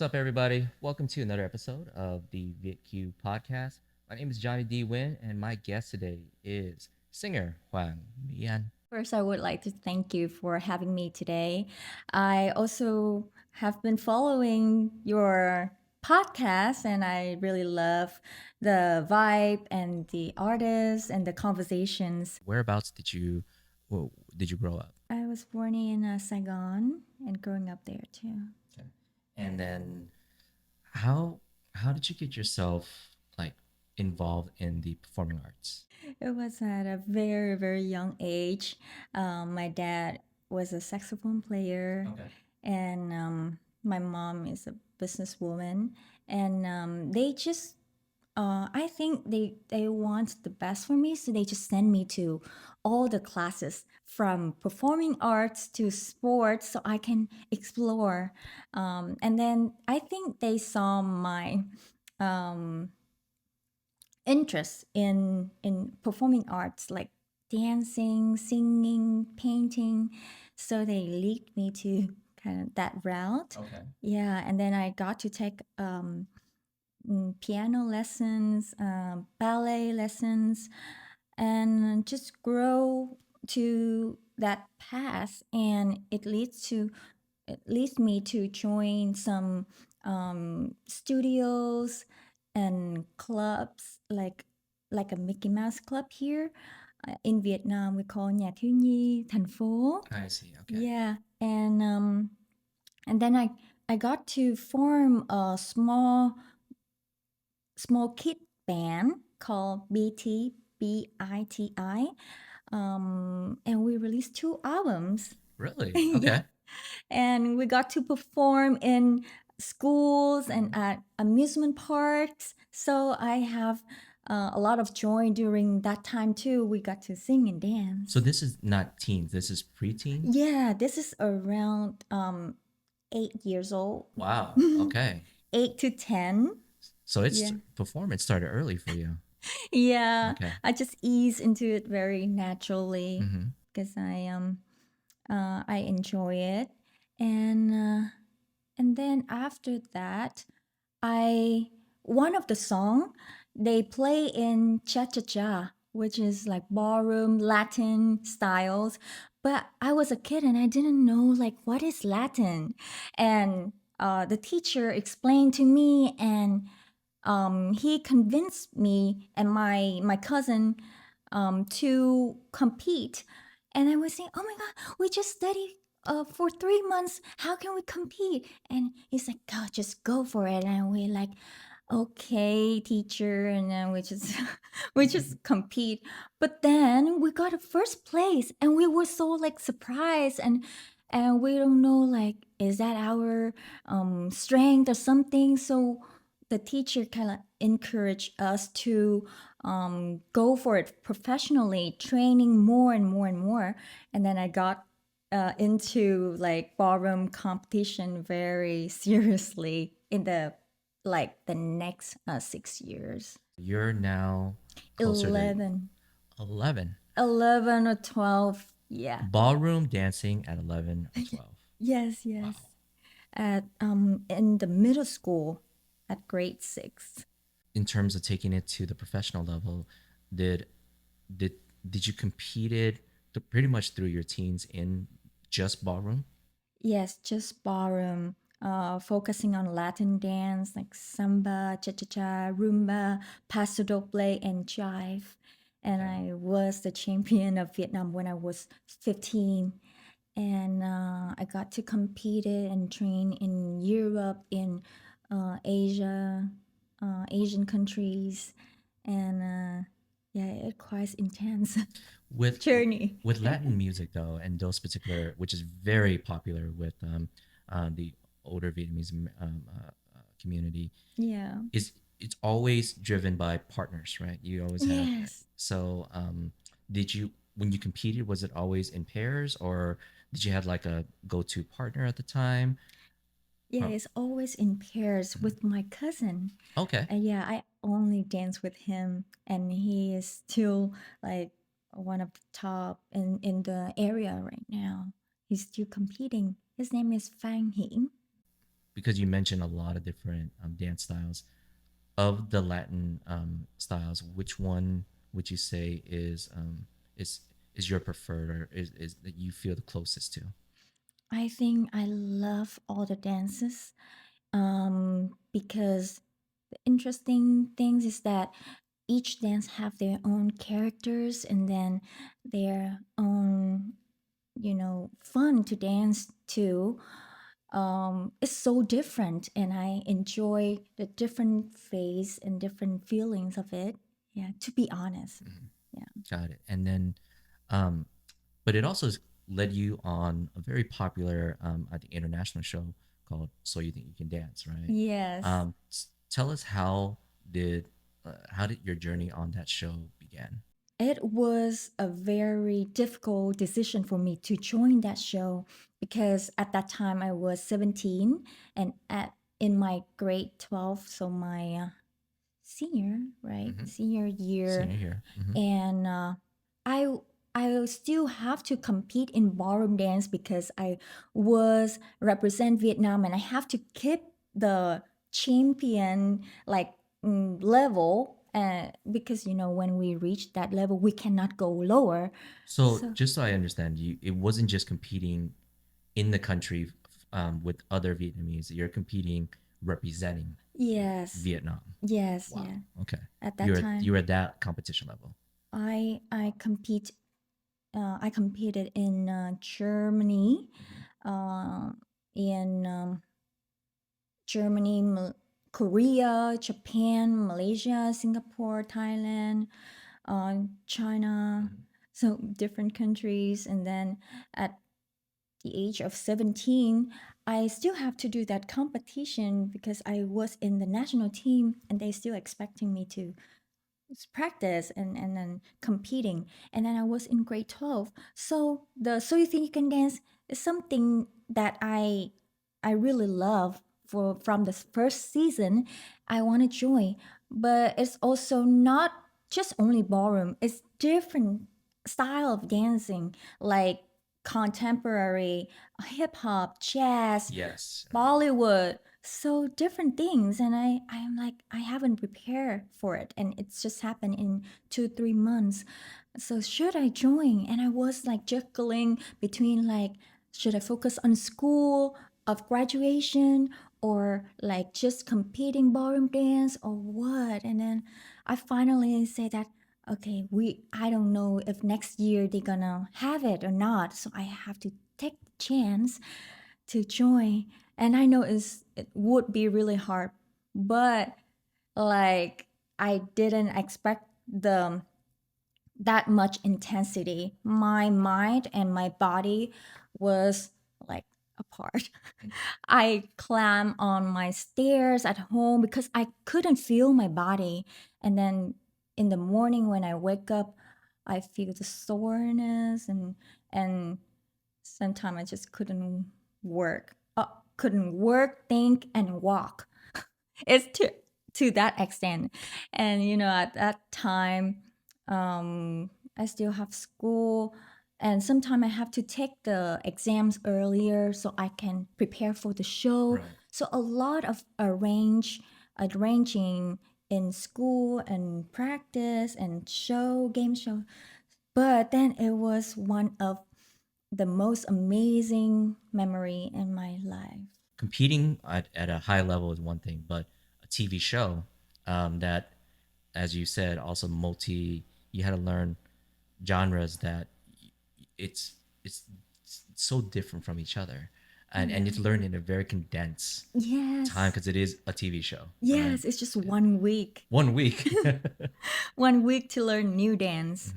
What's up, everybody? Welcome to another episode of the VietQ podcast. My name is Johnny D. Win, and my guest today is singer Hoàng Mỹ An. First, I would like to thank you for having me today. I also have been following your podcast, and I really love the vibe and the artists and the conversations. Whereabouts did you grow up? I was born in Saigon and growing up there too. Okay. And then how how did you get yourself like involved in the performing arts? It was at a very, very young age. My dad was a saxophone player, Okay. and my mom is a businesswoman. And they just, I think they want the best for me, so they just send me to all the classes from performing arts to sports, so I can explore. And then I think they saw my um, interest in performing arts like dancing, singing, painting. So they lead me to kind of that route. Okay. Yeah, and then I got to take piano lessons, ballet lessons, and just grow to that path. And it leads me to join some studios and clubs like a Mickey Mouse club here in Vietnam. We call nhà thiếu nhi thành phố. I see. Okay. Yeah, and then I got to form a small kid band called BITI, and we released two albums. Really? Yeah, Okay. and we got to perform in schools and at amusement parks. So I have a lot of joy during that time too. We got to sing and dance. So this is not teens. This is preteens. Yeah, this is around 8 years old. Wow. Okay. 8 to 10. So it's Yeah. performance started early for you. Yeah, Okay. I just ease into it very naturally Mm-hmm. because I enjoy it, and and then after that, I one of the song they play in cha cha cha, which is like ballroom Latin styles. But I was a kid and I didn't know like what is Latin, and the teacher explained to me, and he convinced me and my cousin to compete. And I was saying, "Oh my God, we just studied for 3 months. How can we compete?" And he's like, "God, just go for it." And we like, "Okay, teacher," and then we just we just compete. But then we got a first place, and we were so like surprised, and we don't know like is that our strength or something. So the teacher kind of encouraged us to go for it professionally, training more and more and more. And then I got into like ballroom competition very seriously in the next 6 years. You're now closer to 11, 11. 11 or 12. Yeah. Ballroom dancing at 11 or 12. Yes, yes. At in the middle school at grade 6. In terms of taking it to the professional level, did did did you competed pretty much through your teens in just ballroom? Yes, just ballroom, focusing on Latin dance like samba, cha-cha-cha, rumba, paso doble, and jive. And I was the champion of Vietnam when I was 15. And I got to compete it and train in Europe, in Asia, Asian countries. And yeah, it quite intense With journey. with Latin music though, and those particular, which is very popular with the older Vietnamese community, Yeah. is it's always driven by partners, right? You always have. Yes. So, did you when you competed, was it always in pairs, or did you have like a go-to partner at the time? Yeah, Oh, it's always in pairs with my cousin. okay. Yeah, I only dance with him, and he is still like one of the top in the area right now. He's still competing. His name is Fang Hing. because you mentioned a lot of different dance styles of the Latin styles, which one would you say is is your preferred, or is that you feel the closest to? I think I love all the dances because the interesting things is that each dance have their own characters and then their own, fun to dance to. It's so different, and I enjoy the different phase and different feelings of it. Yeah, to be honest. Mhm. Yeah. Got it. And then, um, but it also led you on a very popular, I think, international show called "So You Think You Can Dance," right? Yes. Tell us how did your journey on that show began? It was a very difficult decision for me to join that show because at that time I was 17 and at in my grade 12, so my senior, right? Hmm. Senior year, Senior here. Hmm. and I I still have to compete in ballroom dance because I was represent Vietnam and I have to keep the champion like level. Because when we reach that level, we cannot go lower. So So just so I understand, you it wasn't just competing in the country with other Vietnamese. You're competing representing yes, Vietnam. yes, Wow. yeah. Okay. At that You're time, at that competition level. I compete. I competed in Germany, Mhm. uh, in Germany, Korea, Japan, Malaysia, Singapore, Thailand, China, Mhm. so different countries. And then at the age of 17, I still have to do that competition because I was in the national team and they still expecting me to practice and then competing. And then I was in grade 12. So the So You Think You Can Dance is something that I really love for from the first season. I want to join, but it's also not just only ballroom. It's different style of dancing like contemporary, hip hop, jazz, Yes. Bollywood, so different things. And I'm like, I haven't prepared for it. And it's just happened in 2, 3 months. So should I join? And I was like juggling between like, should I focus on school of graduation or like just competing ballroom dance or what? And then I finally say that, okay, I don't know if next year they're gonna have it or not. So I have to take the chance to join. And I know it would be really hard, but like I didn't expect the that much intensity. My mind and my body was like apart. I climb on my stairs at home because I couldn't feel my body. And then in the morning when I wake up, I feel the soreness and sometimes I just work, couldn't work, think, and walk. It's to that extent, and at that time, I still have school, and sometimes I have to take the exams earlier so I can prepare for the show. Right. So a lot of arranging in school and practice and game show. But then it was one of the most amazing memory in my life. Competing at a high level is one thing, but a TV show that, as you said, also you had to learn genres that it's it's so different from each other, and Yeah. you have to learn in a very condensed time Yes. because it is a TV show, right? Yes, it's just 1 week. 1 week. 1 week to learn new dance.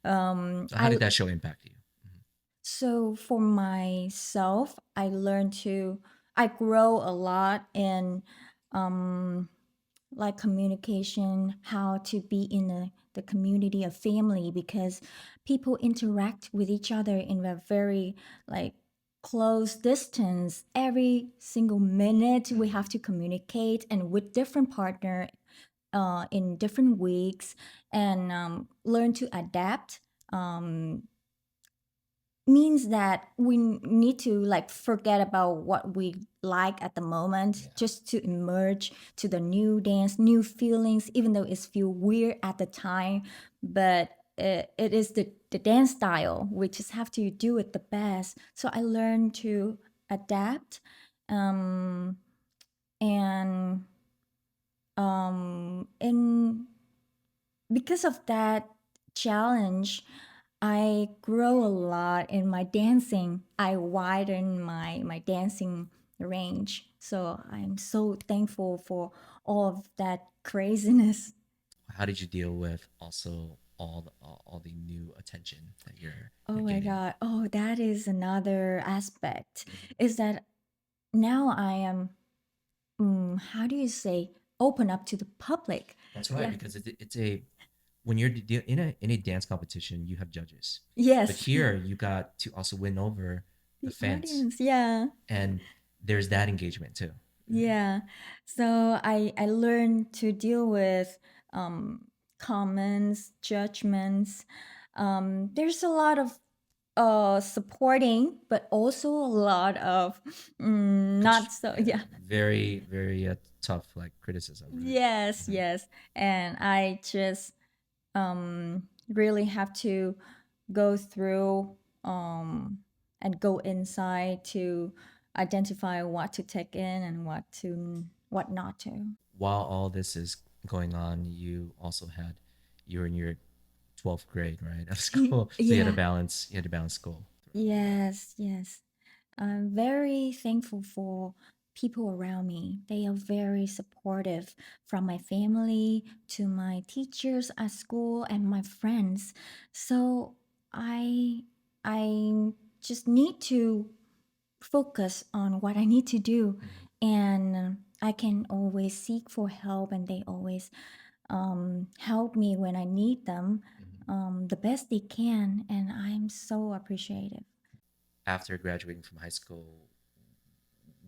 Mhm. So how I did that show impact you? So for myself, I grow a lot in um like communication, how to be in the community of family because people interact with each other in a very like close distance. Every single minute we have to communicate and with different partner in different weeks and learn to adapt. Um, means that we need to like forget about what we like at the moment, just to emerge to the new dance, new feelings, even though it feel weird at the time. But it is the dance style. We just have to do it the best. So I learned to adapt, um, and in because of that challenge, I grow a lot in my dancing. I widen my dancing range. So I'm so thankful for all of that craziness. How did you deal with also all the new attention that Oh you're my gaining? god. Oh, that is another aspect. Is that now I am, how do you say, open up to the public. That's right, Yeah. because it's a when you're in a dance competition, you have judges, but Yes. here you got to also win over the The fans, audience. Yeah. and there's that engagement too. Yeah. So I learned to deal with um, comments, judgments. There's a lot of supporting, but also a lot of not so. Yeah, Yeah. very tough like criticism, right? Yes, yes. And I just really have to go through and go inside to identify what to take in and what not to. While all this is going on, you were in your 12th grade, right, of school, so Yeah. you had to balance school. Yes, yes. I'm very thankful for people around me. They are very supportive, from my family to my teachers at school and my friends. So I I just need to focus on what I need to do, and I can always seek for help, and they always help me when I need them, the best they can, and I'm so appreciative. After graduating from high school,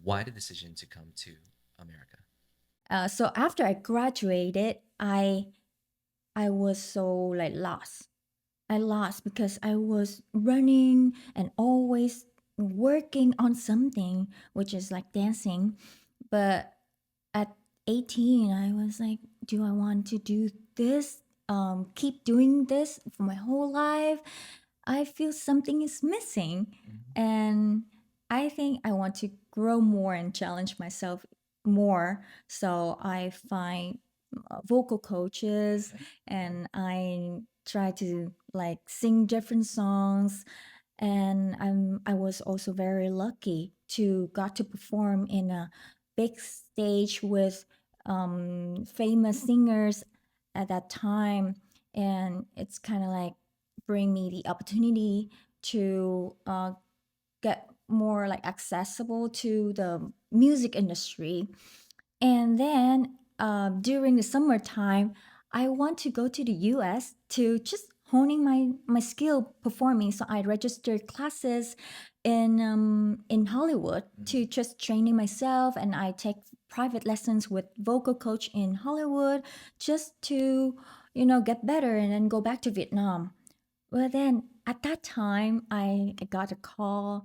why the decision to come to America? So after I graduated, I was so like lost. I lost because I was running and always working on something, which is like dancing. But at 18, I was like, do I want to do this? Keep doing this for my whole life? I feel something is missing. And I think I want to grow more and challenge myself more. So I find vocal coaches, and I try to like sing different songs. And I was also very lucky to got to perform in a big stage with famous singers at that time, and it's kind of like bring me the opportunity to get more like accessible to the music industry. And then during the summertime, I want to go to the US to just honing my skill performing. So I registered classes in Hollywood to just training myself, and I take private lessons with vocal coach in Hollywood just to get better and then go back to Vietnam. Well, then at that time, I got a call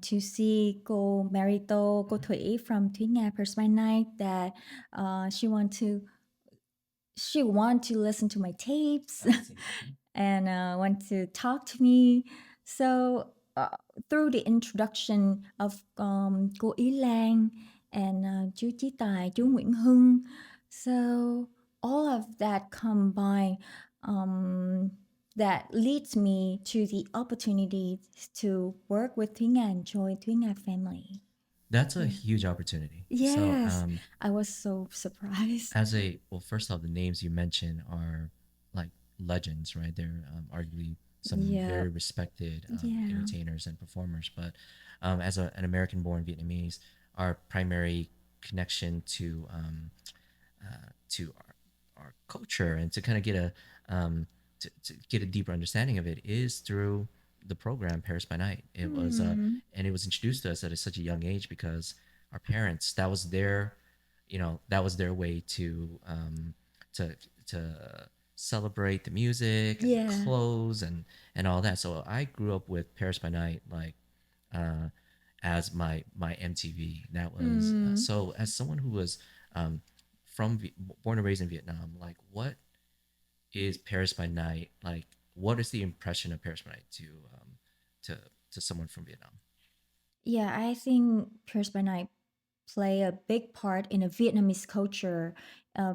to see cô Marito, cô Thủy from Thuy Nga Production that she want to listen to my tapes and want to talk to me. So through the introduction of cô Ý Lan and chú Chí Tài, chú Nguyễn Hưng, so all of that combined, um, that leads me to the opportunity to work with Thuy Nga and join Thuy Nga family. That's a Yeah. huge opportunity. So, Yes, I was so surprised. as a well, first off, the names you mentioned are like legends, right? They're arguably some Yeah, very respected yeah. entertainers and performers. But as an American-born Vietnamese, our primary connection to our culture and to kind of get to get a deeper understanding of it is through the program Paris by Night. It was Hmm. and it was introduced to us at such a young age because our parents, that was their, that was their way to to celebrate the music and the Yeah. clothes and all that. So I grew up with Paris by Night, like uh, as my MTV. That was Mm. so. As someone who was um, born and raised in Vietnam, like what is Paris by Night like? What is the impression of Paris by Night to to someone from Vietnam Yeah, I think Pierce by Night play a big part in the Vietnamese culture,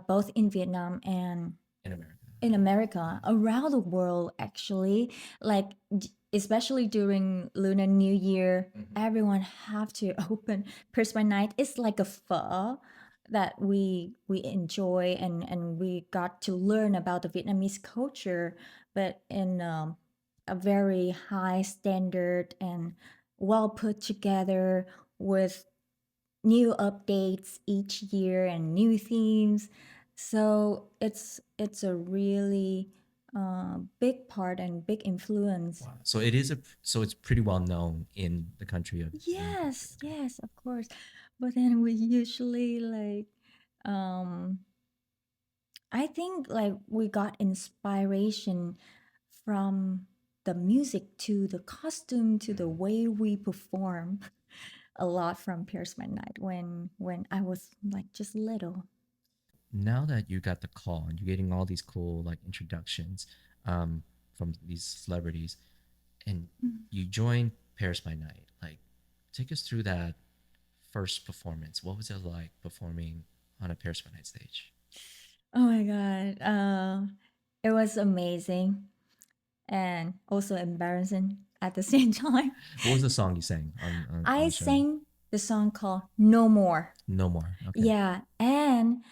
both in Vietnam and in America? in America, around the world actually. Like especially during Lunar New Year, Mm-hmm. everyone have to open Pierce by Night. It's like a pho that we enjoy, and we got to learn about the Vietnamese culture, but in a very high standard and well put together with new updates each year and new themes. So it's a really big part and big influence. Wow. So it is a so it's pretty well known in the country of in the country. Yes, Okay. yes, of course. But then we usually like um I think like we got inspiration from the music to the costume to the Mhm. way we perform a lot from Pierce Midnight when I was like just little. Now that you got the call and you're getting all these cool like introductions um, from these celebrities, and you join Paris by Night, like take us through that first performance. What was it like performing on a Paris by Night stage? Oh my god. It was amazing and also embarrassing at the same time. What was the song you sang on I the show? sang the song called No More. No More. Okay. Yeah, and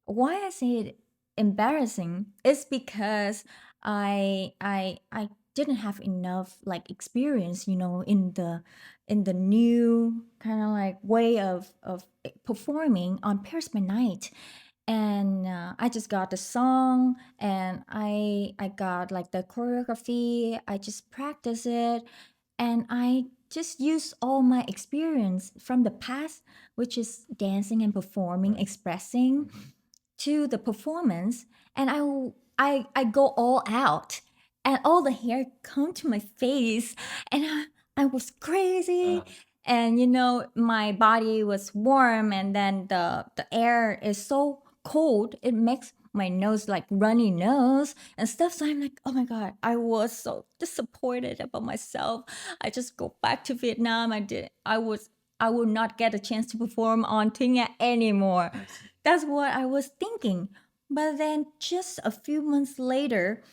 why I say it embarrassing is because I didn't have enough like experience, in the new kind of like way of performing on Paris by Night. And I just got the song, and I got like the choreography. I just practice it, and I just use all my experience from the past, which is dancing and performing, Right. expressing, Mm-hmm. to the performance, and I go all out, and all the hair come to my face, and I was crazy, and my body was warm, and then the air is so cold, it makes my nose like runny nose and stuff. So I'm like, oh my god, I was so disappointed about myself. I just go back to Vietnam. I would not get a chance to perform on Thuy Nga anymore. That's what I was thinking. But then just a few months later,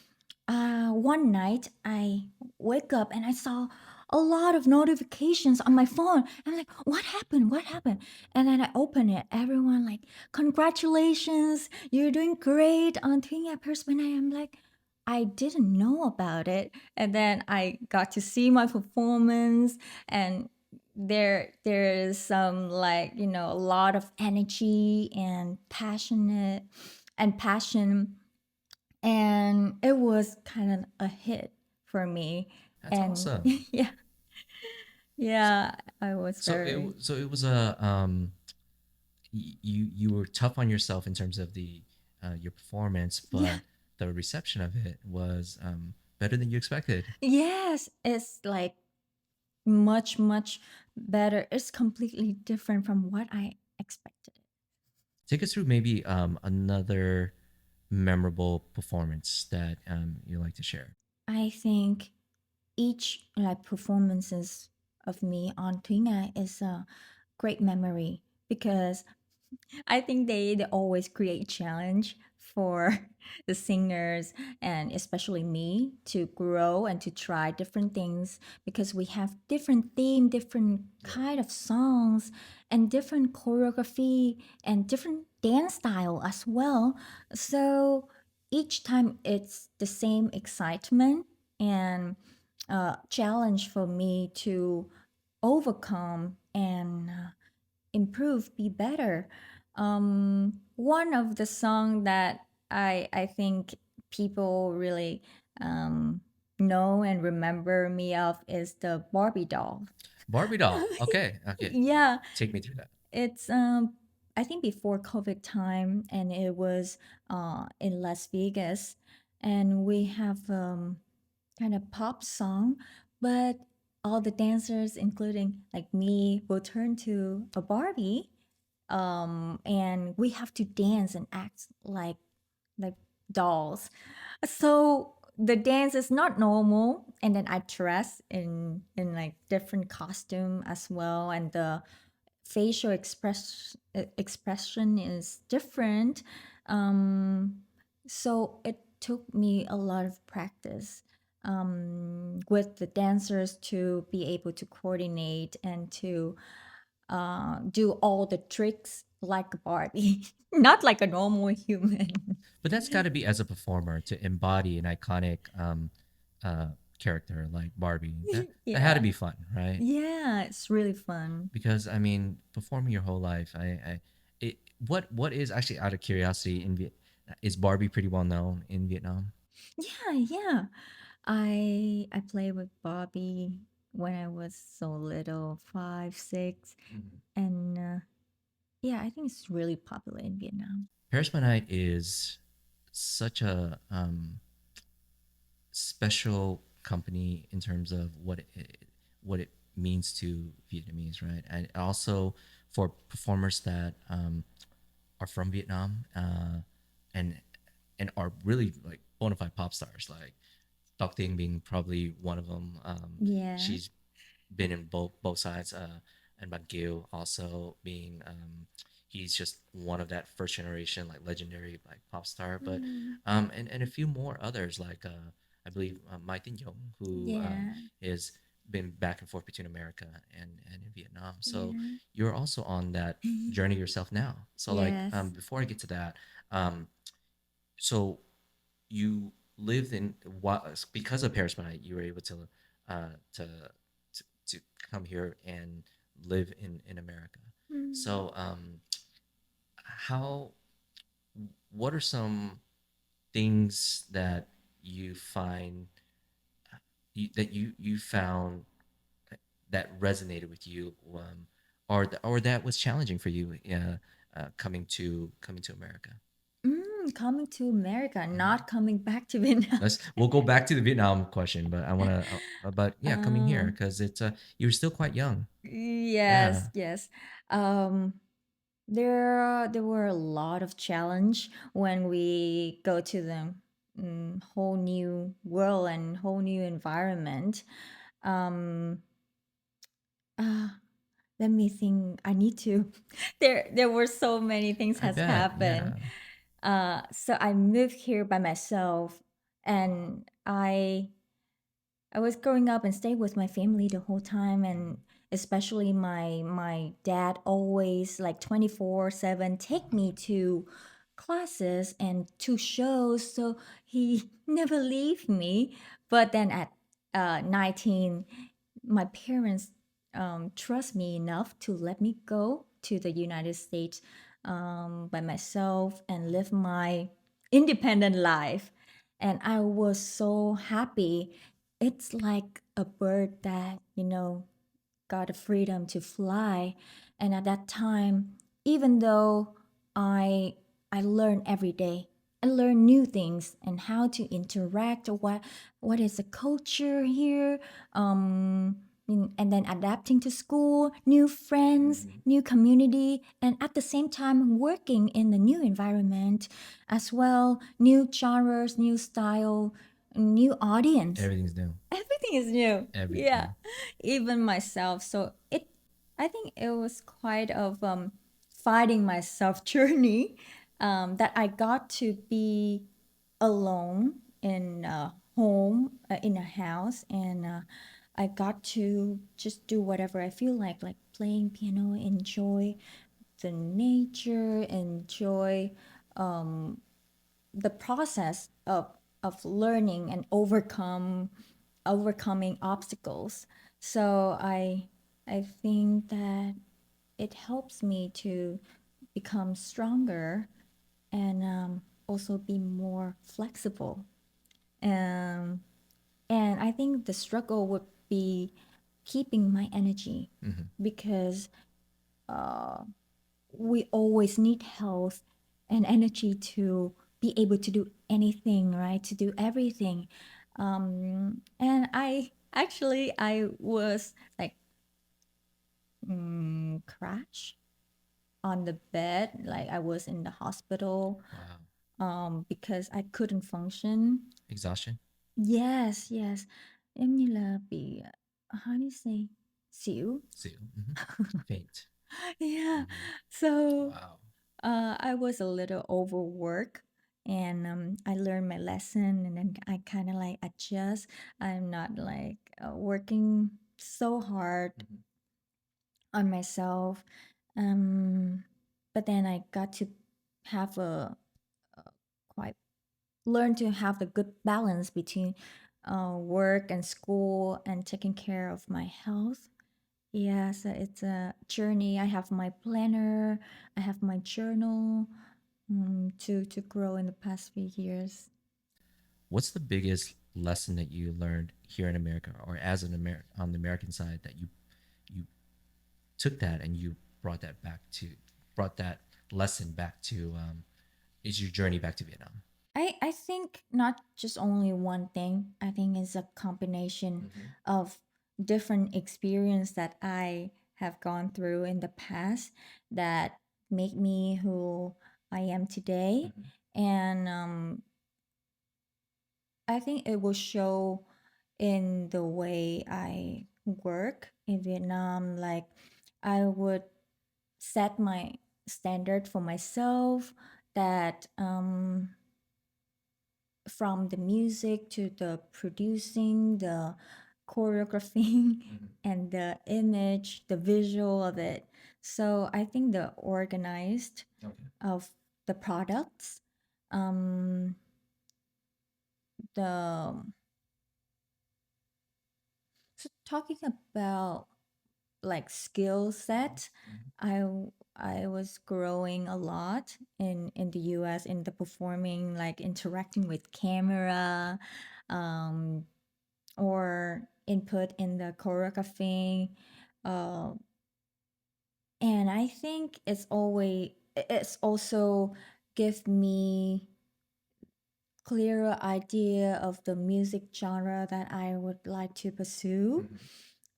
one night I wake up and I saw a lot of notifications on my phone. I'm like, what happened? What happened? And then I open it. Everyone like, congratulations, you're doing great on Thuy Nga Persona. I'm like, I didn't know about it. And then I got to see my performance, and there is some like, a lot of energy and passion, and it was kind of a hit for me. That's And awesome. yeah, So, yeah, I was very. so it was a you were tough on yourself in terms of the your performance, Yeah. but the reception of it was better than you expected. Yes, it's like much better. It's completely different from what I expected. Take us through maybe another memorable performance that you like to share. I think each like performances of me on Thuy Nga is a great memory, because I think they always create challenge for the singers, and especially me, to grow and to try different things, because we have different theme, different kind of songs, and different choreography and different dance style as well. So each time it's the same excitement and challenge for me to overcome and improve, be better. One of the song that I think people really um, know and remember me of is the Barbie doll. Barbie doll. Okay, okay. Yeah, Take me through that. it's I think before COVID time, and it was in Las Vegas, and we have kind of pop song, but all the dancers, including like me, will turn to a Barbie, and we have to dance and act like dolls. So the dance is not normal, and then I dress in like different costume as well, and the facial expression is different. Um, so it took me a lot of practice with the dancers to be able to coordinate and to do all the tricks like a Barbie, not like a normal human. But that's got to be as a performer to embody an iconic uh, character like Barbie. That had to Yeah. be fun, right? Yeah, it's really fun. Because I mean, performing your whole life, it what is actually out of curiosity in Viet is Barbie pretty well known in Vietnam? Yeah, yeah. I played with Bobby when I was so little, 5, 6, Mhm. and yeah, I think it's really popular in Vietnam. Paris by Night is such a special company in terms of what it means to Vietnamese, right? And also for performers that are from Vietnam and and are really like bona fide pop stars, like Doc Ding being probably one of them. Yeah. She's been in both sides, and VietQ also being he's just one of that first generation like legendary like pop star, but Mm, and a few more others like I believe Mai Tin Yong who yeah. has been back and forth between America and in Vietnam. So Yeah. you're also on that journey yourself now. So like Yes. before I get to that, um, so you lived in what because of Paris by Night, you were able uh, to to come here and live in America. Mm. So how what are some things that you find that you found that resonated with you, or that was challenging for you coming to America? Coming to America, Mhm. not coming back to Vietnam. We'll go back to the Vietnam question, but I want to but yeah, coming here um, because it's you were still quite young. yes, Yeah, yes. Um, there were a lot of challenge when we go to the whole new world and whole new environment. Um, uh, Let me think. I need to. There were so many things I has bet. happened. Yeah. So I moved here by myself, and I was growing up and stayed with my family the whole time, and especially my dad always like 24/7 take me to classes and to shows, so he never leave me. But then at 19, my parents trust me enough to let me go to the United States by myself and live my independent life. And I was so happy. It's like a bird that, got the freedom to fly. And at that time, even though I I learn every day, I learn new things and how to interact. What is the culture here? And then adapting to school, new friends, Mhm. new community, and at the same time working in the new environment as well, new genres, new style, new audience. Everything's new. Everything is new. Yeah, Everything. even myself. So I think it was quite of fighting myself journey, that I got to be alone in a home, in a house, and I got to just do whatever I feel like playing piano, enjoy the nature, enjoy the process of learning and overcoming obstacles. So I think that it helps me to become stronger and also be more flexible. Um, and I think the struggle would be keeping my energy Hmm. because we always need health and energy to be able to do anything, right? To do everything. And I was like crash on the bed, like I was in the hospital Wow. because I couldn't function. Exhaustion. Yes, yes. Em như là bị how do you say xỉu? So, faint. Yeah. Mhm. So Wow. I was a little overworked and I learned my lesson and then I kind of like adjust. I'm not like working so hard Mhm. on myself. Um, but then I got to have a quite learn to have the good balance between work and school and taking care of my health. Yeah, so it's a journey. I have my planner, I have my journal to grow in the past few years. What's the biggest lesson that you learned here in America, or as on the American side, that you took that and you brought that lesson back to is your journey back to Vietnam? I think not just only one thing. I think it's a combination Mm-hmm. of different experience that I have gone through in the past that make me who I am today. Mm-hmm. And I think it will show in the way I work in Vietnam. Like I would set my standard for myself that from the music to the producing, the choreographing, Mm-hmm. and the image, the visual of it. So I think the organized Okay. of the products, um, the so talking about like skill set, Mm-hmm. I I was growing a lot in the US in the performing, like interacting with camera, um, or input in the choreography. Uh, and I think it's also give me clearer idea of the music genre that I would like to pursue.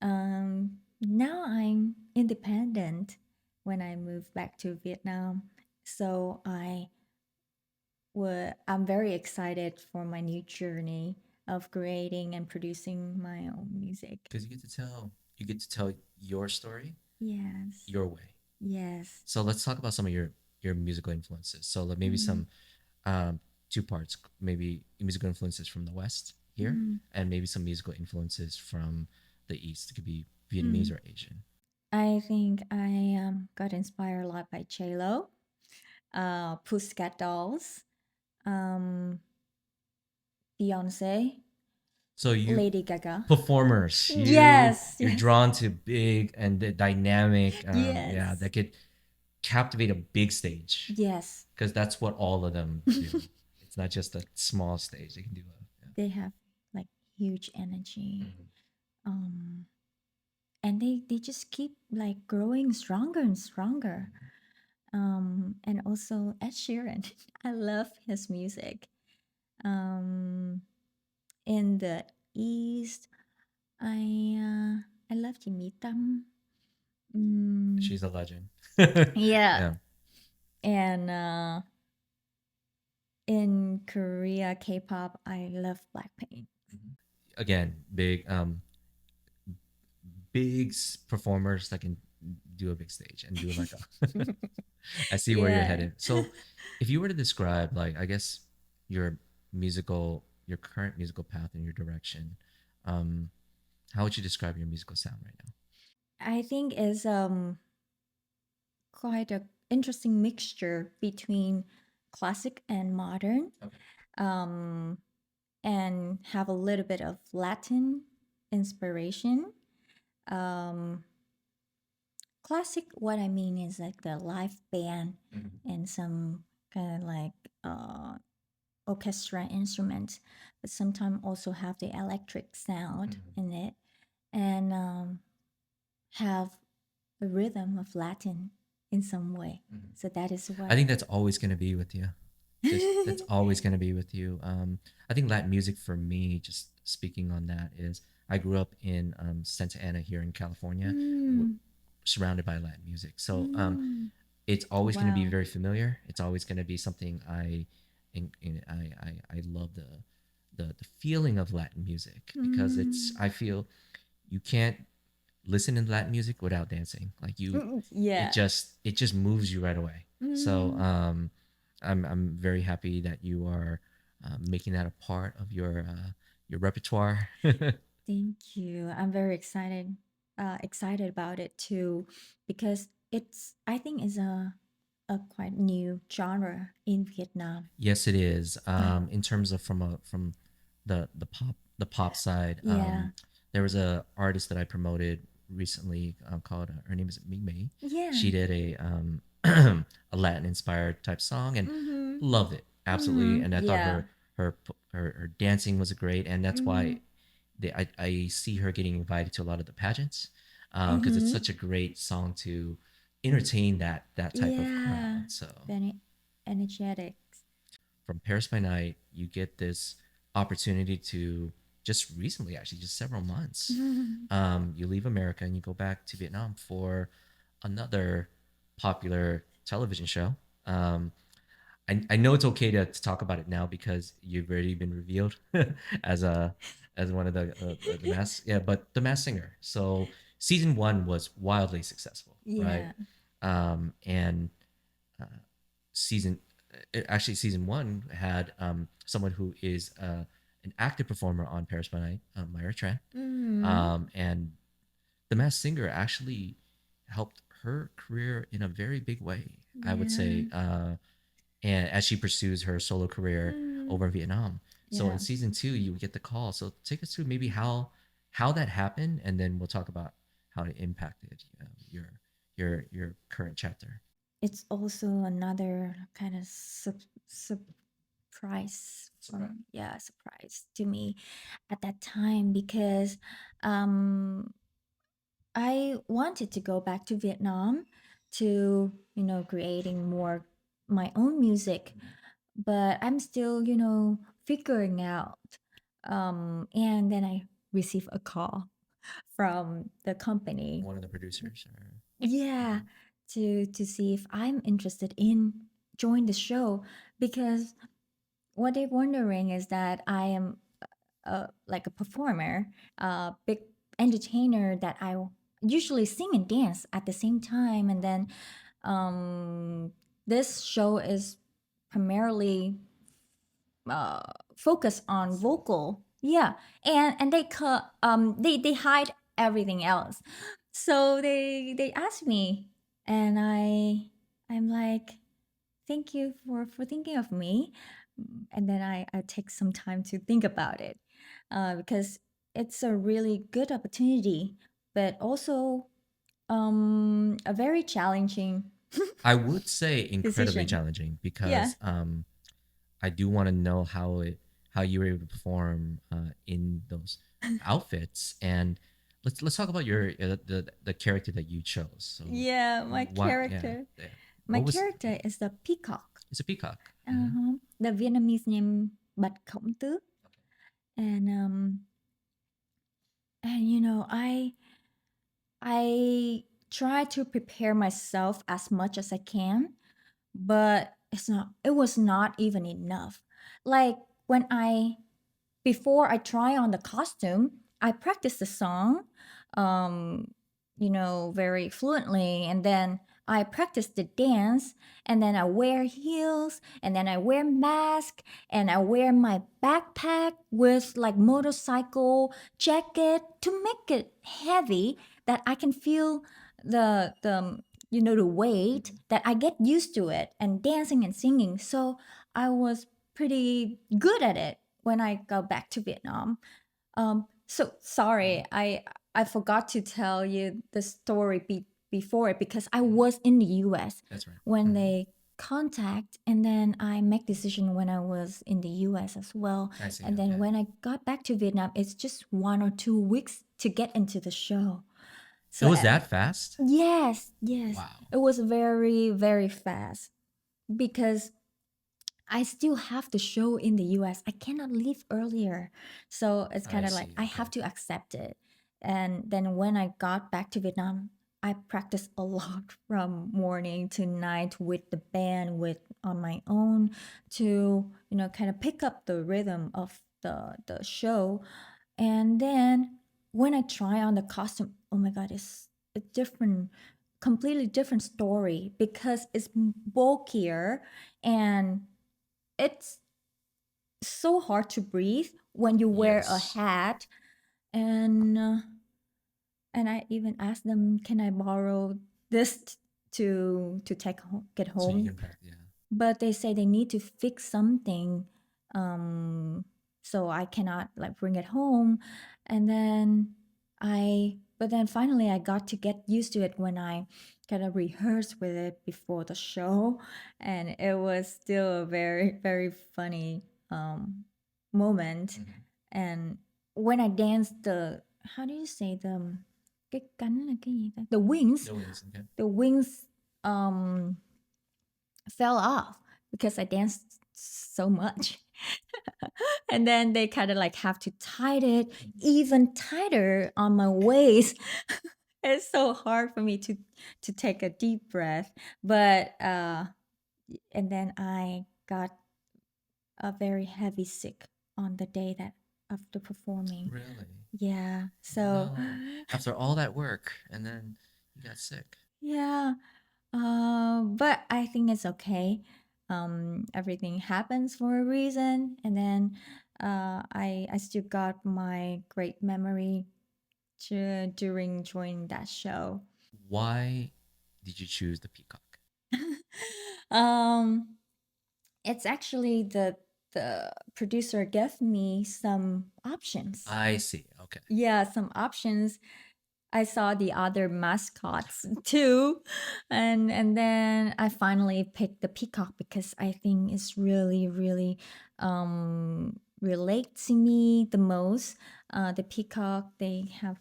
Mm-hmm. Now I'm independent when I moved back to Vietnam. So I'm very excited for my new journey of creating and producing my own music. Because you get to tell your story Yes. your way. Yes. So let's talk about some of your musical influences. So like maybe Mm, some two parts, maybe musical influences from the West here, mm, and maybe some musical influences from the East. It could be Vietnamese mm. or Asian. I think I got inspired a lot by J-Lo, Pussycat Dolls, um, Beyonce, So you Lady Gaga. performers, Yes, you're yes, drawn to big and the dynamic, yeah, yes, that could captivate a big stage yes. because that's what all of them do. It's not just a small stage; they can do a, They have like huge energy. yeah. Um, and they just keep like growing stronger and stronger. And also Ed Sheeran. I love his music. Um, in the East, I love Jimmy Tam. Mm, She's a legend. yeah, Yeah. and in Korea, K-pop, I love Blackpink. Again, big performers that can do a big stage and do like a. I see where you're Yeah. headed. So, if you were to describe, like, I guess your current musical path and your direction, um, how would you describe your musical sound right now? I think is quite a interesting mixture between classic and modern, Okay. um, and have a little bit of Latin inspiration. Um, Classic, what I mean is like the live band Mhm. and some kind of like orchestra instruments, but sometimes also have the electric sound Mhm. in it and have the rhythm of Latin. in some way. Mhm. So that is I what. think that's always going to be with you. Just that's always going to be with you. I think Latin music for me, just speaking on that, is I grew up in Santa Ana here in California, w- Mm, surrounded by Latin music. So mm, it's always going to be wow. very familiar. It's always going to be something I love the feeling of Latin music because it's Mm, I feel you can't listen to Latin music without dancing. Like you, yeah. it just moves you right away. So Mm, I'm very happy that you are making that a part of your repertoire. thank you. I'm very excited about it too, because it's I think is a quite new genre in Vietnam. Yes, it is. Yeah. In terms of from the pop side, Yeah. there was a artist that I promoted recently called her name is Ming Mei. Yeah. She did a a Latin inspired type song and Mm-hmm. loved it absolutely. Mm-hmm. And I thought Yeah. her dancing was great, and that's Mm-hmm. why I see her getting invited to a lot of the pageants because it's Mm-hmm. such a great song to entertain that type of Yeah. crowd. So Very energetic. from Paris by Night, you get this opportunity to just recently, actually, just several months, you leave America and you go back to Vietnam for another popular television show. Um, I know it's okay to talk about it now because you've already been revealed as a as one of the mass yeah, but the Mass Singer. So season one was wildly successful, right? Yeah. And uh, season actually season one had someone who is an active performer on Paris by Night, Myra Tran, Mm. and the Masked Singer actually helped her career in a very big way. I would Yeah. say, and as she pursues her solo career Mm. over in Vietnam. So in Yeah. season two, you would get the call. So take us through maybe how that happened, and then we'll talk about how it impacted your current chapter. It's also another kind of surprise Surprise. from yeah surprise to me at that time because um I wanted to go back to Vietnam to creating more my own music, but I'm still figuring out. And then I received a call from the company. One of the producers. Or, Yeah, to see if I'm interested in join the show, because what they're wondering is that I am like a performer, a big entertainer, that I usually sing and dance at the same time, and then this show is primarily uh, focus on vocal. Yeah, and they hide everything else. So they asked me, and I'm like, thank you for thinking of me. And then I take some time to think about it, because it's a really good opportunity, but also a very challenging I would say incredibly decision. challenging Yeah. because I do want to know how you were able to perform in those outfits, and let's talk about your the character that you chose. So Yeah, my what yeah, character. yeah. My What was character is the peacock. it's a peacock. Mm-hmm. Uh-huh. The Vietnamese name Bạch Khổng Tước. And I try to prepare myself as much as I can, but it was not even enough. Like when I before I try on the costume, I practice the song, um, very fluently, and then I practice the dance, and then I wear heels, and then I wear mask, and I wear my backpack with like motorcycle jacket to make it heavy that I can feel the weight, that I get used to it and dancing and singing. So I was pretty good at it when I go back to Vietnam. So sorry, I forgot to tell you the story before it, because I was in the U.S. That's right. when Mm-hmm. they contact, and then I make decision when I was in the U.S. as well. I see. And then Okay. when I got back to Vietnam, it's just 1 or 2 weeks to get into the show. It So was that fast? yes, yes, Wow. it was very, very fast because I still have the show in the US. I cannot leave earlier. So it's kind I of like see. I have Okay. to accept it. And then when I got back to Vietnam, I practiced a lot from morning to night with the band with on my own to, kind of pick up the rhythm of the show. And then when I try on the costume, oh my god, it's a different completely different story because it's bulkier and it's so hard to breathe when you wear a Yes. hat and and I even asked them, can I borrow this to get So you home, can practice. Yeah. but they say they need to fix something, um so I cannot like bring it home. And then but then finally I got to get used to it when I kind of rehearsed with it before the show, and it was still a very very funny moment. Mhm. And when I danced the, how do you say the cái cánh là cái gì ta? The wings, The wings. Okay. the wings um fell off because I danced so much. And then they kind of like have to tie it even tighter on my waist. It's so hard for me to take a deep breath. But and then I got a very heavy sick on the day that after performing. Really? Yeah. Oh So no. After all that work, and then you got sick. yeah. But I think it's okay. Everything happens for a reason, and then I still got my great memory during joining that show. Why did you choose the peacock? um, it's actually the producer gave me some options. I see. Okay. Yeah, some options. I saw the other mascots too, and then I finally picked the peacock because I think it's really really relate to me the most. The peacock, they have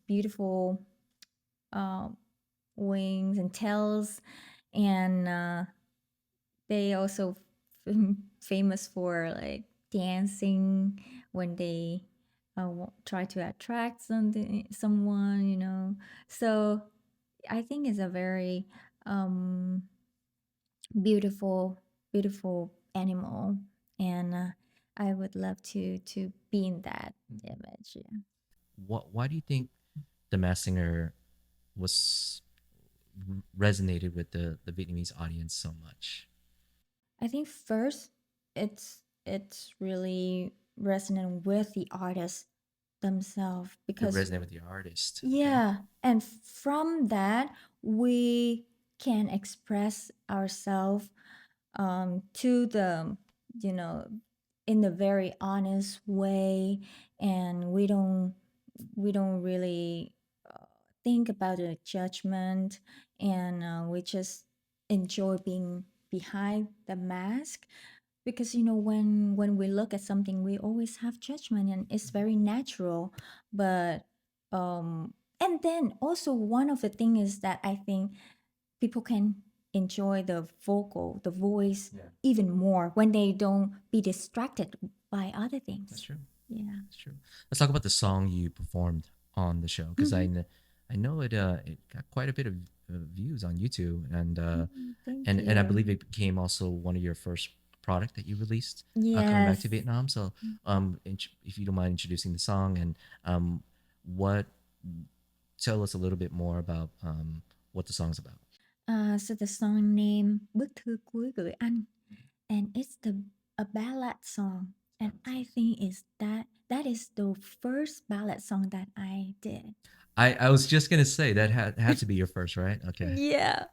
beautiful uh, wings and tails, and they also famous for like dancing when they try to attract someone, So I think it's a very um, beautiful, beautiful animal, and I would love to be in that image. Yeah. What? Why do you think the Masked Singer was resonated with the Vietnamese audience so much? I think first it's really resonant with the artists themselves It because resonated with the artist. Okay. yeah, and from that we can express ourselves to the, you know in a very honest way, and we don't really think about the judgment, and we just enjoy being behind the mask, because when we look at something we always have judgment and it's very natural. But and then also one of the thing is that I think people can enjoy the voice Yeah. even more when they don't be distracted by other That's things. true. Yeah. That's true. Let's talk about the song you performed on the show because Hmm. I know it got quite a bit of views on YouTube Thank and I you. believe it became also one of your first product that you released coming back Yes. to Vietnam. So if you don't mind introducing the song and what tell us a little bit more about what the song's about. So the song name Bức thư cuối gửi anh, and it's a ballad song, and I think that is the first ballad song that I did. I was just gonna say that had to be your first, right? Okay, Yeah,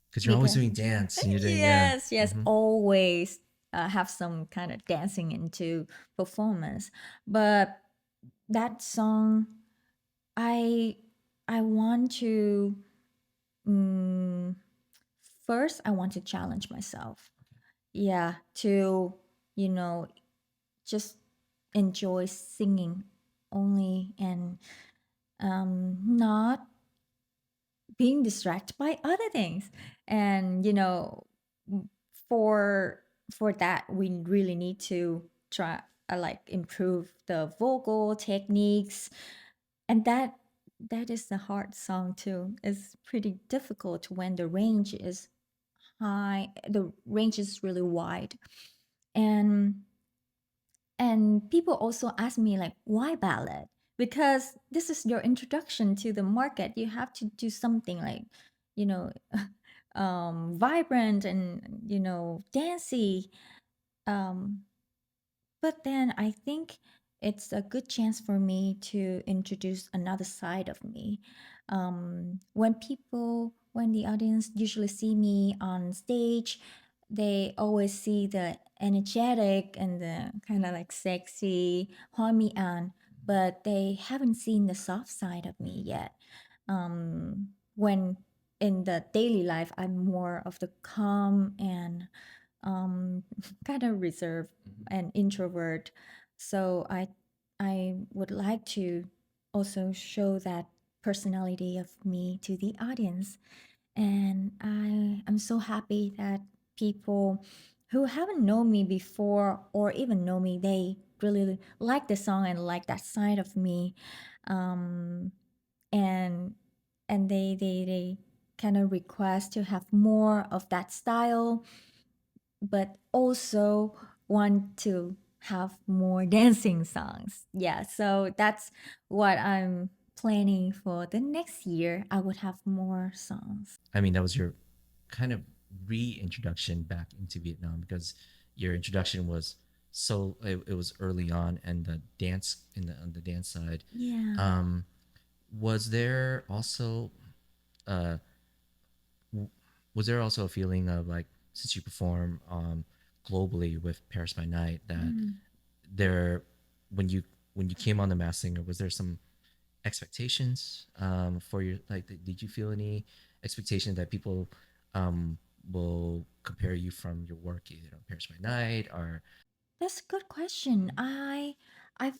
because you're always because doing dance and you're doing yeah. yes, yes, Mm-hmm. always have some kind of dancing into performance. But that song, I I want to um, first I want to challenge myself. Yeah, to you know just enjoy singing only, not being distracted by other things. And for for that we really need to try like improve the vocal techniques, and that is the hard song too. It's pretty difficult when the range is high, the range is really wide. And and people also ask me like, why ballad? Because this is your introduction to the market. You have to do something like, you know, vibrant and dancey. Um, but then I think it's a good chance for me to introduce another side of me. When the audience usually see me on stage, they always see the energetic and the kind of like sexy Hoang My An, but they haven't seen the soft side of me yet. When in the daily life, I'm more of the calm and um, kind of reserved and introvert. So I would like to also show that personality of me to the audience. And I am so happy that people who haven't known me before or even know me, they really like the song and like that side of me. Um, and they kind of request to have more of that style, but also want to have more dancing songs. Yeah, so that's what I'm planning for the next year. I would have more songs. I mean, that was your kind of reintroduction back into Vietnam, because your introduction was it was early on, and the dance on the dance side. Yeah. Um, was there also uh, was there also a feeling of like, since you perform globally with Paris by Night, that Mm. there when you came on the Mass Singer, was there some expectations for your, like, did you feel any expectation that people um, will compare you from your work either on Paris by Night or That's a good question. I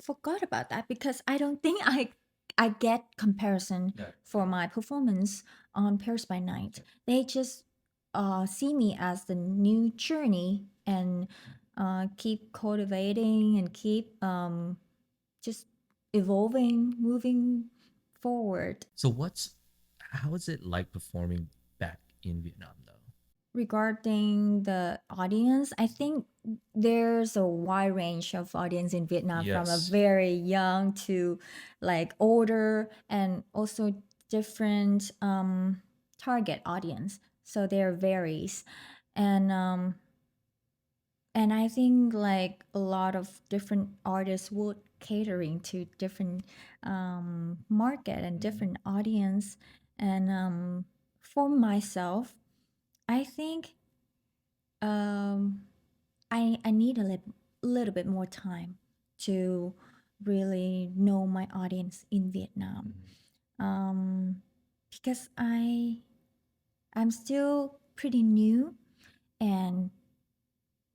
forgot about that because I don't think I get comparison yeah. for my performance on Paris by Night. Okay. They just see me as the new journey and keep cultivating and keep just evolving, moving forward. So how is it like performing back in Vietnam though? Regarding the audience, I think there's a wide range of audience in Vietnam from a Yes. very young to like older and also different target audience. So there varies. And and I think like a lot of different artists would catering to different market and Mhm. different audience. And for myself, I think um, I need a little bit more time to really know my audience in Vietnam, Mhm. um, because I'm still pretty new and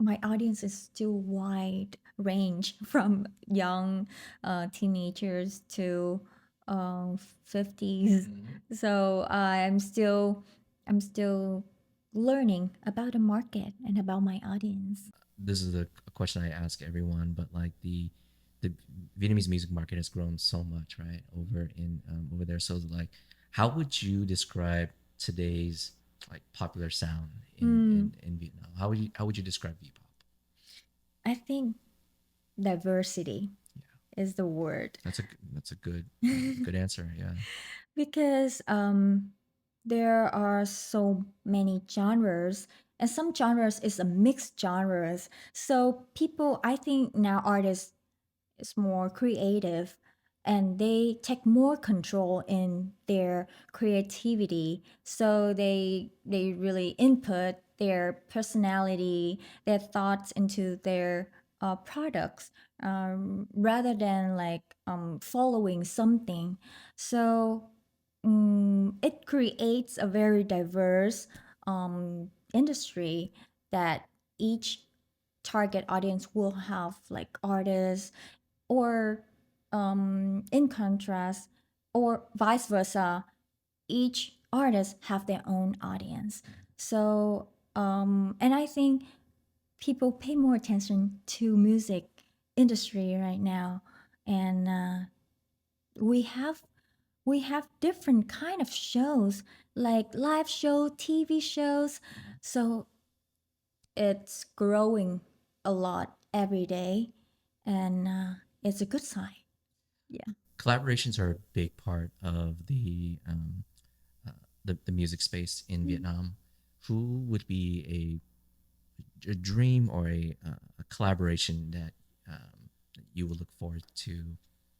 my audience is still wide range from young teenagers to 50s. Mhm. So I'm still learning about the market and about my audience. This is a question I ask everyone, but like the Vietnamese music market has grown so much, right, over in over there. So like, how would you describe today's like popular sound Mm, in Vietnam? How would you describe V-pop? I think diversity Yeah, is the word. that's a good good answer. Yeah. Because there are so many genres and some genres is a mixed genres, so people, I think now artists is more creative and they take more control in their creativity, so they really input their personality, their thoughts into their products, rather than like following something. So it creates a very diverse industry that each target audience will have like artists or in contrast or vice versa, each artist have their own audience. So and I think people pay more attention to music industry right now, and we have we have different kind of shows like live show, TV shows. So it's growing a lot every day, and it's a good sign. Yeah. Collaborations are a big part of uh, the music space in Mm. Vietnam. Who would be a dream or a collaboration that you would look forward to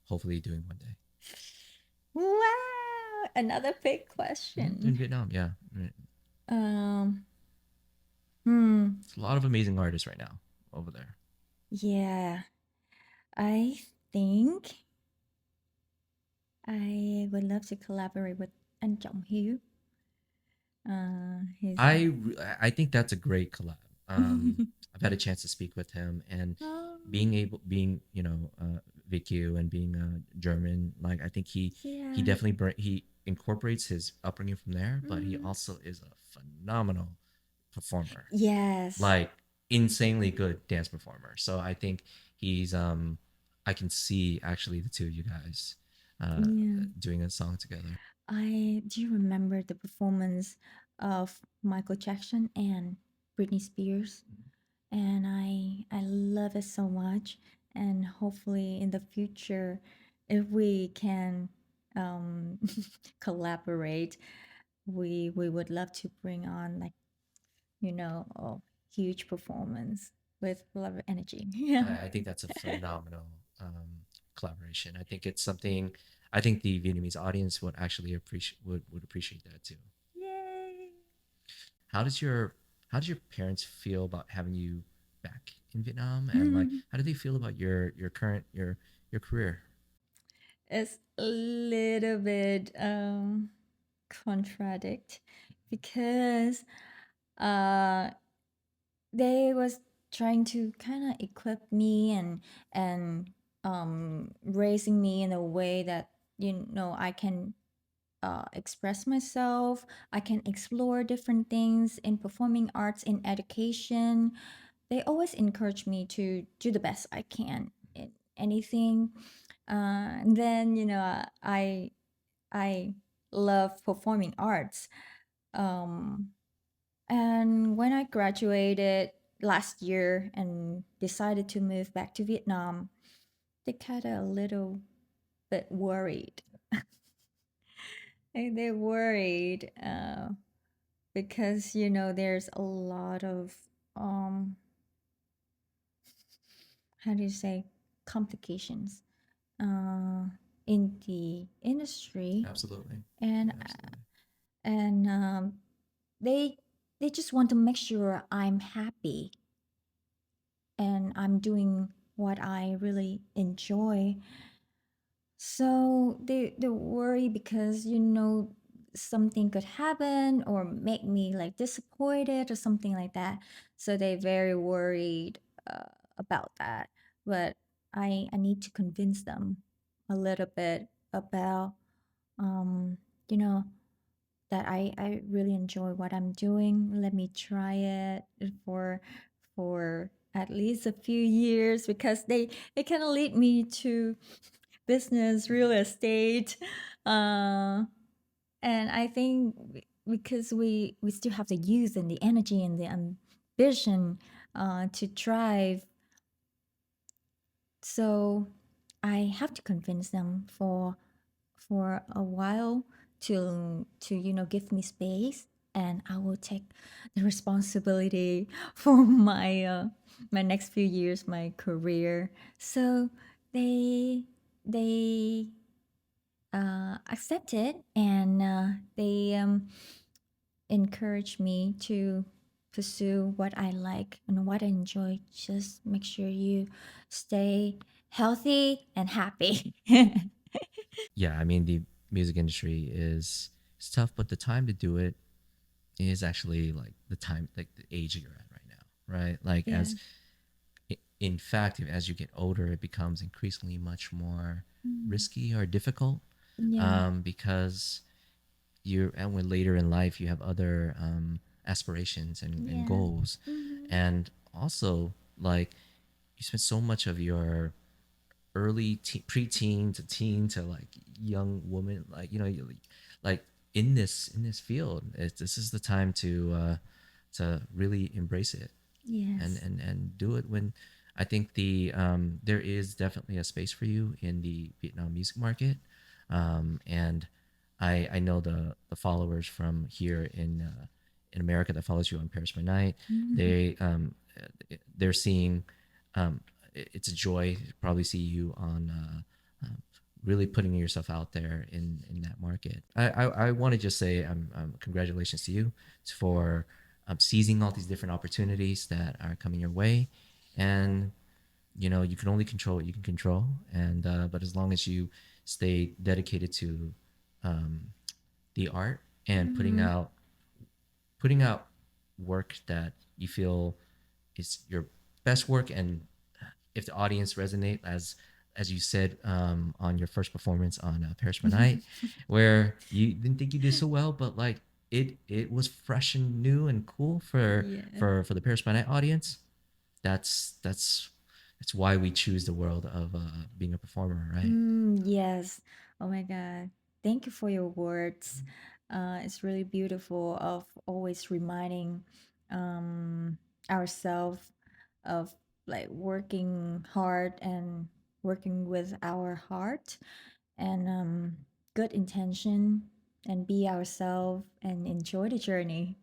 hopefully doing one day? Wow, another big In question. Vietnam, yeah. Right. Um, hmm, It's a lot of amazing artists right now over there. yeah, I think I would love to collaborate with Anh Trọng Hiếu. He's I think that's a great collab. I've had a chance to speak with him, and oh, being VietQ and being German, like I think he yeah. definitely he incorporates his upbringing from there, but he Mm. also is a phenomenal performer, Yes. like insanely good dance performer. So I think he's I can see actually the two of you guys uh, Yeah. doing a song together. I do you remember the performance of Michael Jackson and Britney Spears, and I love it so much. And hopefully in the future, if we can um, collaborate, we would love to bring on like a huge performance with a lot of energy. Yeah. I think that's a phenomenal collaboration. I think it's something. I think the Vietnamese audience would actually would appreciate that too. Yay! How does your how did your parents feel about having you back in Vietnam, and like how do they feel about your current your career? It's a little bit contradict because uh they was trying to kind of equip me and raising me in a way that I can express myself. I can explore different things in performing arts, in education. They always encourage me to do the best I can in anything. And then I love performing arts. Um, and when I graduated last year and decided to move back to Vietnam, they kind of a little bit worried. They're worried because there's a lot of um, how do you say, complications uh, in the industry, Absolutely, and absolutely. and they they just want to make sure I'm happy and I'm doing what I really enjoy. So they worry because something could happen or make me like disappointed or something like that. So they're very worried about that. But I need to convince them a little bit about um you know that I really enjoy what I'm doing. Let me try it for at least a few years because they kind of lead me to business, real estate, uh, and I think because we still have the youth and the energy and the ambition to drive, so I have to convince them for a while to give me space, and I will take the responsibility for my next few years, my career. So they they accept it, and they encourage me to pursue what I like and what I enjoy. Just make sure you stay healthy and happy. Yeah, I mean the music industry is it's tough, but the time to do it is actually like the time, like the age you're at right now, right? Like Yeah. as in fact, as you get older, it becomes increasingly much more Mm. risky or difficult. Yeah. because you're and when later in life you have other aspirations and Yeah. goals, Mhm. and also like you spend so much of your early preteen to teen to like young woman, like like in this field. This is the time to really embrace it Yes. and do it. When I think there is definitely a space for you in the Vietnam music market, and I know the followers from here in America that follows you on Paris by Night, Mhm. they they're seeing it's a joy to probably see you on really putting yourself out there in that market. I want to just say congratulations to you for seizing all these different opportunities that are coming your way, and you can only control what you can control, and but as long as you stay dedicated to um, the art and Mhm. putting out work that you feel is your best work, and if the audience resonate, as you said on your first performance on Paris by Night, where you didn't think you did so well, but like it was fresh and new and cool for Yeah. for the Paris by Night audience. That's that's why we choose the world of being a performer, right? Yes. Oh my God. Thank you for your words. It's really beautiful of always reminding um, ourselves of like working hard and working with our heart and good intention and be ourselves and enjoy the journey.